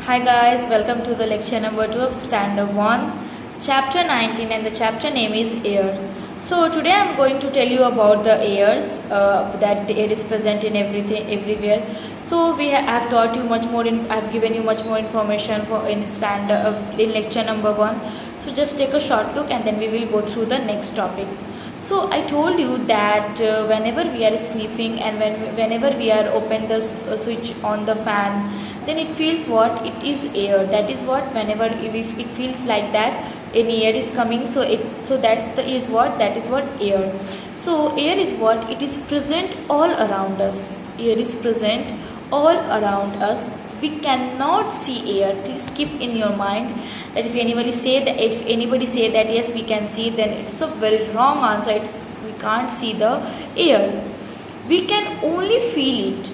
Hi guys, welcome to the lecture number 2 of Standard 1, Chapter 19, and the chapter name is Air. So today I am going to tell you about the airs, that the air is present in everything, everywhere. So have taught you much more, I have given you much more information in lecture number 1. So just take a short look and then we will go through the next topic. So I told you that whenever we are sniffing and whenever we are open the switch on the fan, then it feels what it is air. That is what whenever it feels like that any air is coming. So that is what air. So air is what it is present all around us. Air is present all around us. We cannot see air. Please keep in your mind that if anybody say that yes we can see, then it's a very wrong answer. We can't see the air. We can only feel it.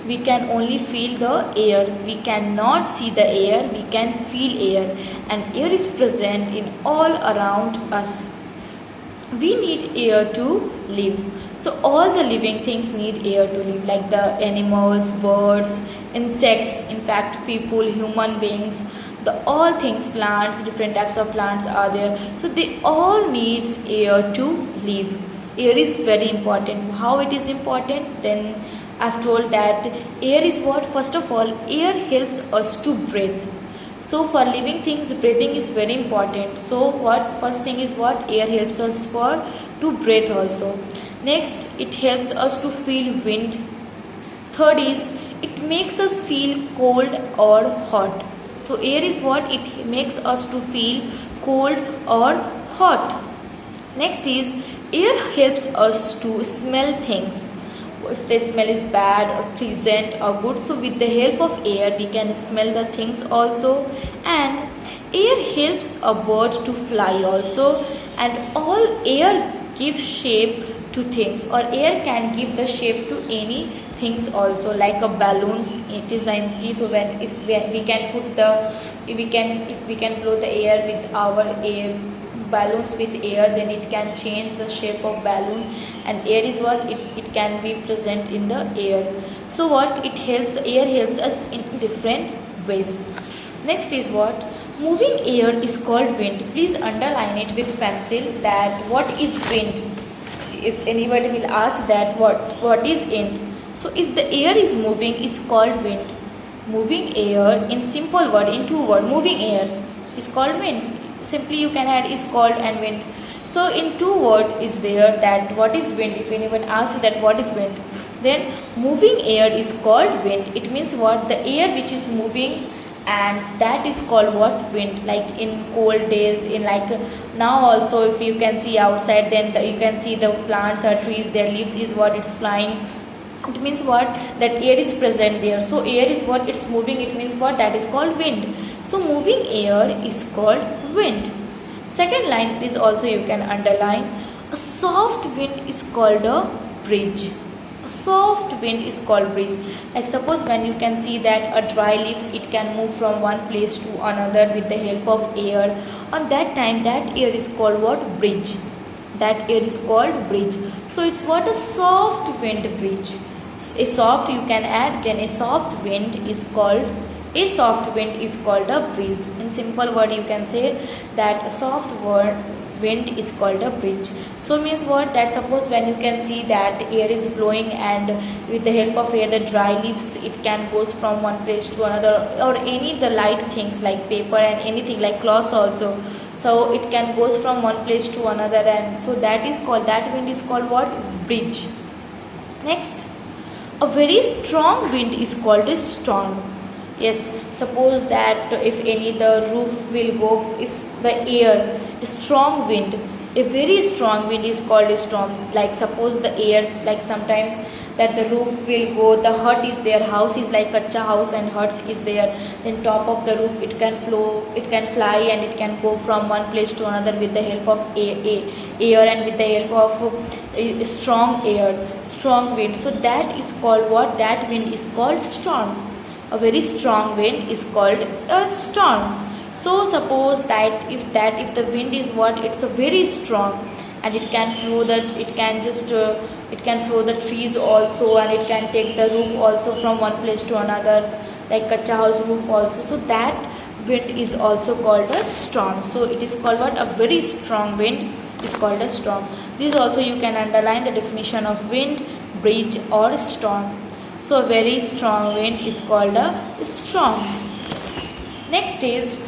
We can only feel the air. We cannot see the air. We can feel air, and air is present in all around us. We need air to live. So all the living things need air to live, like the animals, birds, insects, in fact people, human beings, all things, plants, different types of plants are there. So they all needs air to live. Air is very important. How it is important? Then I've told that air is what? First of all, air helps us to breathe. So for living things, breathing is very important. So first thing is what? Air helps us to breathe also. Next, it helps us to feel wind. Third is, it makes us feel cold or hot. So air is what? It makes us to feel cold or hot. Next is, air helps us to smell things. If the smell is bad or pleasant or good, so with the help of air we can smell the things also. And air helps a bird to fly also. And all air gives shape to things, or air can give the shape to any things also, like a balloon. It is empty, so if we can blow the air with our air balloons with air, then it can change the shape of balloon, and air is what it can be present in the air. So what air helps us in different ways. Next is what? Moving air is called wind. Please underline it with pencil that what is wind. If anybody will ask that what is wind, so if the air is moving, it's called wind. Moving air, in simple word, in two words, moving air is called wind. Simply you can add is called and wind. So in two words is there that what is wind. If anyone asks that what is wind, then moving air is called wind. It means what? The air which is moving, and that is called what? Wind. Like in cold days, in like now also, if you can see outside, then you can see the plants or trees, their leaves is what? It's flying. It means what? That air is present there. So air is what? It's moving. It means what? That is called wind. So moving air is called wind. Second line, please also you can underline. A soft wind is called a breeze. A soft wind is called breeze. Like suppose when you can see that a dry leaves, it can move from one place to another with the help of air. On that time, that air is called what? Breeze. That air is called breeze. So it's what? A soft wind breeze. A soft you can add, then a soft wind is called a breeze. In simple word you can say that a soft wind is called a breeze. So means what? That suppose when you can see that air is blowing, and with the help of air the dry leaves, it can goes from one place to another, or any the light things like paper and anything like cloths also. So it can goes from one place to another, and so that wind is called what? Breeze. Next, a very strong wind is called a storm. Yes, suppose that if the roof will go, if the air, a strong wind, a very strong wind is called a storm. Like suppose the air, like sometimes that the roof will go, the hut is there, house is like kacha house and hut is there, then top of the roof it can fly, and it can go from one place to another with the help of air and with the help of strong wind. So that is called what? That wind is called storm. A very strong wind is called a storm. So suppose that if the wind is what? It's a very strong, and it can flow the trees also, and it can take the roof also from one place to another. like kacha house roof also. So that wind is also called a storm. So it is called what? A very strong wind is called a storm. This also you can underline the definition of wind, breeze or storm. So a very strong wind is called a storm. Next is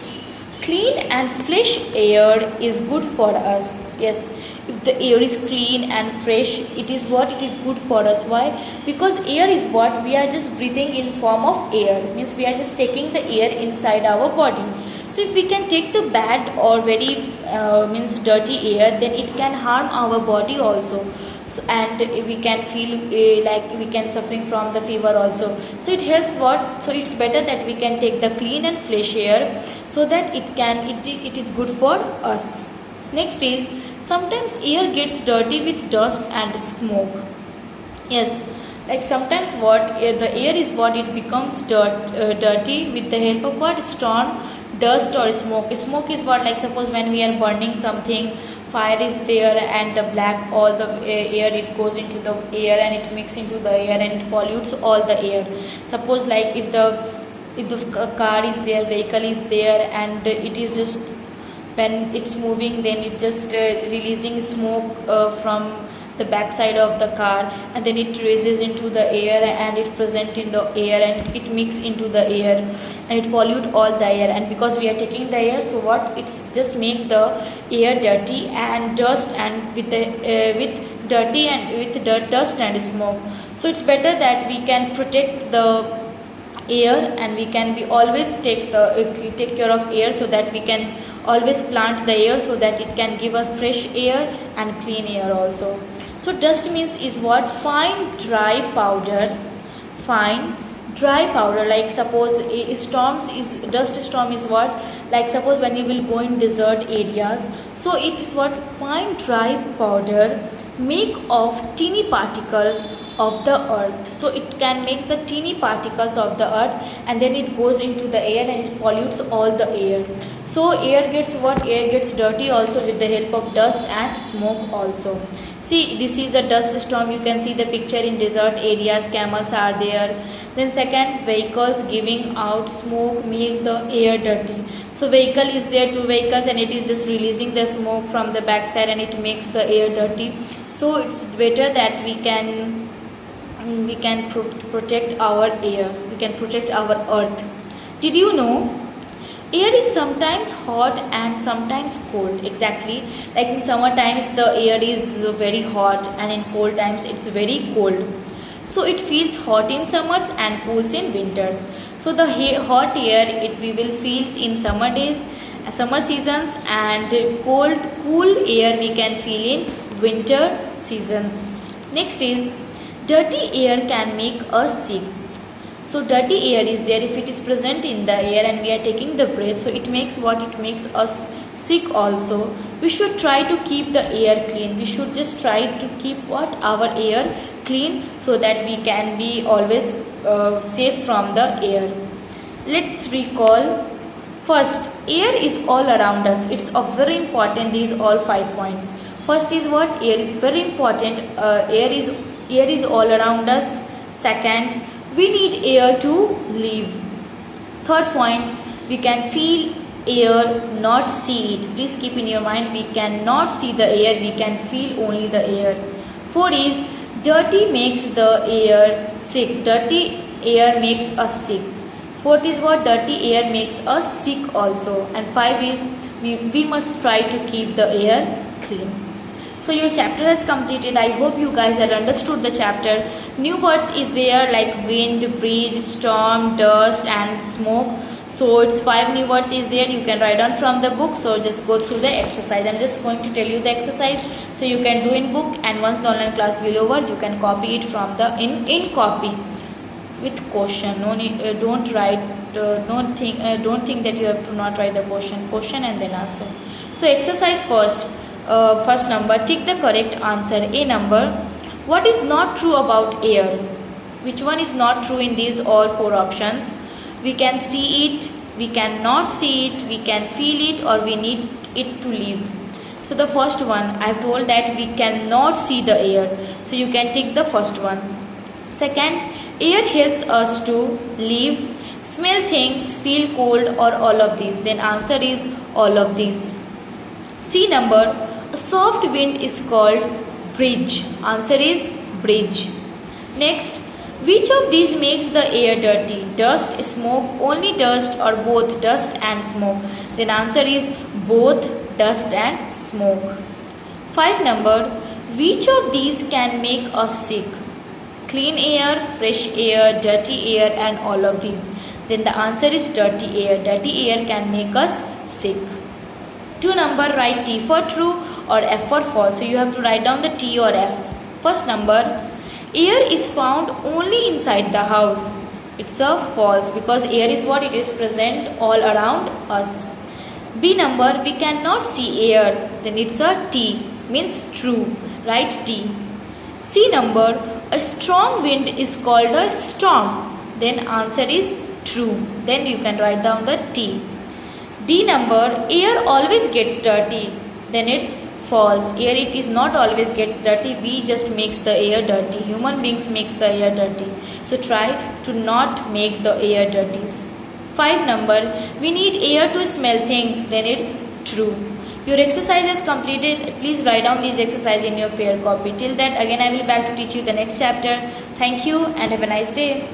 clean and fresh air is good for us. Yes, if the air is clean and fresh, it is what? It is good for us. Why? Because air is what? We are just breathing in form of air. Means we are just taking the air inside our body. So if we can take the bad or very means dirty air, then it can harm our body also. So, and we can feel like we can suffering from the fever also. So it helps what? So it's better that we can take the clean and fresh air, so that it is good for us. Next is sometimes air gets dirty with dust and smoke. Yes, like sometimes what? The air is what? It becomes dirty with the help of what? Storm, dust or smoke. Smoke is what? Like suppose when we are burning something, fire is there and the black, all the air, it goes into the air and it mixes into the air and it pollutes all the air. Suppose like if the car is there, vehicle is there, and it is just, when it's moving, then it just releasing smoke from the back side of the car, and then it raises into the air and it present in the air and it mix into the air and it pollute all the air. And because we are taking the air, so what? It's just make the air dirty and dust, and with dirty and with dirt, dust and smoke. So it's better that we can protect the air, and we can be always take care of air, so that we can always plant the air, so that it can give us fresh air and clean air also. So dust means is what? Fine dry powder. Fine dry powder. Like suppose dust storm is what? Like suppose when you will go in desert areas, so it is what? Fine dry powder make of teeny particles of the earth. So it can make the teeny particles of the earth, and then it goes into the air and it pollutes all the air. So air gets what? Air gets dirty also with the help of dust and smoke also. See, this is a dust storm. You can see the picture in desert areas, camels are there. Then second, vehicles giving out smoke make the air dirty. So vehicle is there, two vehicles, and it is just releasing the smoke from the backside and it makes the air dirty. So it's better that we can protect our air, we can protect our earth. Did you know air is sometimes hot and sometimes cold? Exactly, like in summer times the air is very hot, and in cold times it's very cold. So it feels hot in summers and cools in winters. So the hot air we will feel in summer days, summer seasons, and cool air we can feel in winter seasons. Next is dirty air can make us sick. So dirty air is there if it is present in the air and we are taking the breath. So it makes what? It makes us sick also. We should try to keep the air clean. We should just try to keep what? Our air clean, so that we can be always safe from the air. Let's recall. First, air is all around us. It's very important. These all 5 points. First is what? Air is very important. Air is all around us. Second, we need air to live. Third point, we can feel air, not see it. Please keep in your mind, we cannot see the air, we can feel only the air. Fourth is, dirty makes the air sick. Dirty air makes us sick. Fourth is what? Dirty air makes us sick also. And 5 is, we must try to keep the air clean. So your chapter has completed. I hope you guys have understood the chapter. New words is there like wind, breeze, storm, dust and smoke. So it's 5 new words is there. You can write down from the book. So just go through the exercise. I'm just going to tell you the exercise, so you can do in book, and once the online class will over, you can copy it from the in copy with question. No need, don't write. Don't think that you have to not write the question and then answer. So exercise first. First number, tick the correct answer. A number, what is not true about air? Which one is not true in these all 4 options? We can see it, we cannot see it, we can feel it, or we need it to live. So the first one, I have told that we cannot see the air. So you can tick the first one. Second, air helps us to live. smell things, feel cold, or all of these? Then answer is all of these. C number, a soft wind is called bridge. Answer is bridge. Next, which of these makes the air dirty? Dust, smoke, only dust, or both dust and smoke? Then answer is both dust and smoke. 5 number, which of these can make us sick? Clean air, fresh air, dirty air, and all of these. Then the answer is dirty air. Dirty air can make us sick. 2 number, write T for true or F for false. So you have to write down the T or F. First number, air is found only inside the house. It's a false because air is what? It is present all around us. B number, we cannot see air. Then it's a T, means true. Write T. C number, a strong wind is called a storm. Then answer is true. Then you can write down the T. D number, air always gets dirty. Then it's false. Air it is not always gets dirty. We just makes the air dirty. Human beings makes the air dirty. So try to not make the air dirty. 5 number, we need air to smell things. Then it's true. Your exercise is completed. Please write down these exercises in your fair copy. Till that, again I will back to teach you the next chapter. Thank you and have a nice day.